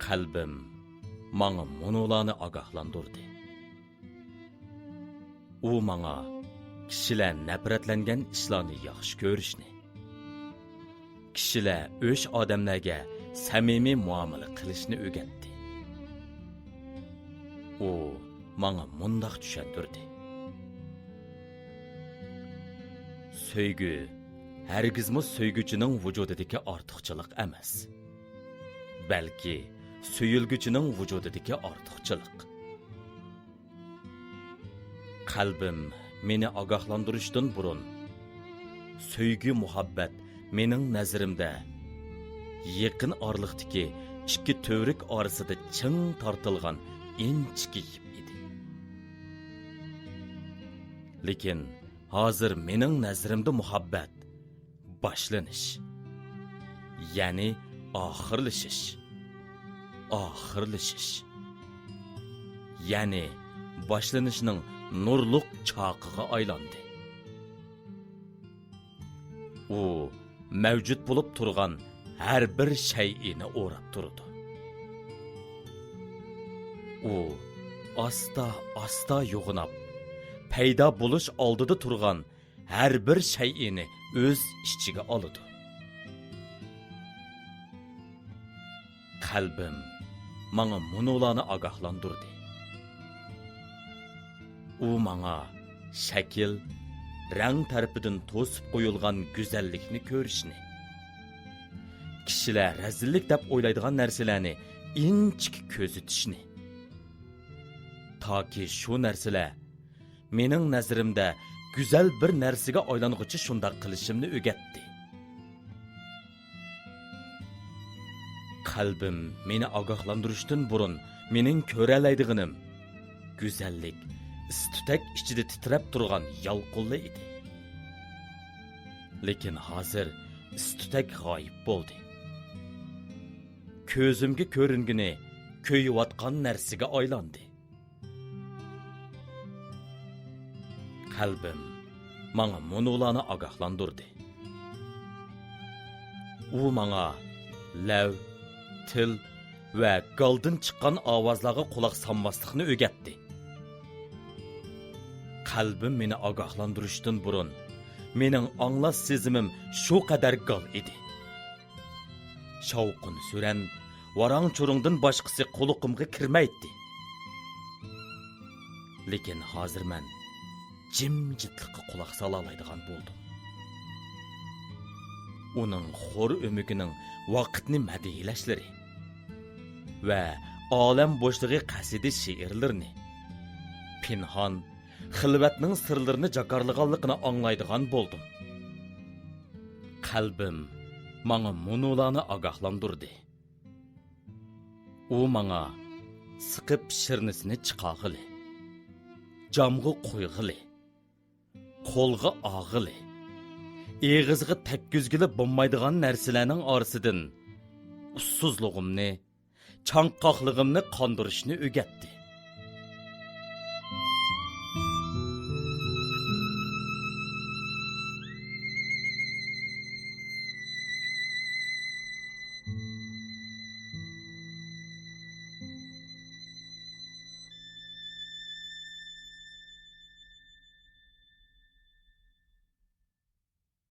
Qalbim manga munolarni ogohlantirdi. U manga kishilar nafratlangan ishlarni yaxshi ko'rishni, kishilar o'sh odamlarga samimiy muomala qilishni o'rgatdi. U manga mundoq tushuntirdi. Söygü hargizmi söygüchining vujudidagi ortiqchilik emas, balki söyülgüchining vujudidagi ortiqchilik. Qalbim meni ogohlantirishdan burun söygü muhabbat mening nazarimda yaqin orliqdagi ikki tövrik orasida ching tortilgan inchki ip edi. Lekin hozir mening nazarimda muhabbat boshlanish, ya'ni oxirlashish, ya'ni boshlanishning nurluq choqiga aylandi. U mavjud bo'lib turgan har bir shay'ini o'rab turdi. U asta yo'g'inab paydo bo'lish oldida turgan har bir shay'ini o'z ichiga oladi. Qalbim manga munolarni ogohlantirdi. U manga shakil, rang tarafidan to'sib qo'yilgan go'zallikni ko'rishni, kishilar razillik deb o'ylaydigan narsalarni inchik ko'zitishni, toki shu narsalar mening nazarimda go'zal bir narsaga aylanguchi shunday qilishimni o'rgatdi. Qalbim meni ogohlantirishdan burun mening ko'ralaydiganim go'zallik istutak ichida titrab turgan yalqulli edi. Lekin hozir istutak g'oyib bo'ldi. Ko'zimga ko'ringani ko'yiyotgan narsaga aylandi. Qalbim manga munolarni ogohlantirdi. U manga lav, til va qaldan chiqqan ovozlarga quloq solmaslikni o'rgatdi. Qalbim meni ogohlantirishdan burun mening anglash sezimim shu qadar gal edi. Shavqin suran varang churungdan boshqasi quloqimga kirmaydi. Lekin hozir men jimjitlikqa quloq sola oladigan bo'ldim. Uning xo'r o'migining vaqtni madhiylashlari va olam bo'shligi qasidi she'rlarini, pinhon xilvatning sirlarini jakarlaganligini anglaydigan bo'ldim. Qalbim manga munolarni ogohlantirdi. U manga siqib shirnisini chiqag'ili, jamg'i qo'yg'ili, qo'lga og'ili, eg'izga takkuzgili bo'lmaydigan narsalarning orasidan ussuzlig'imni, chanqoqlig'imni qondirishni o'rgatdi.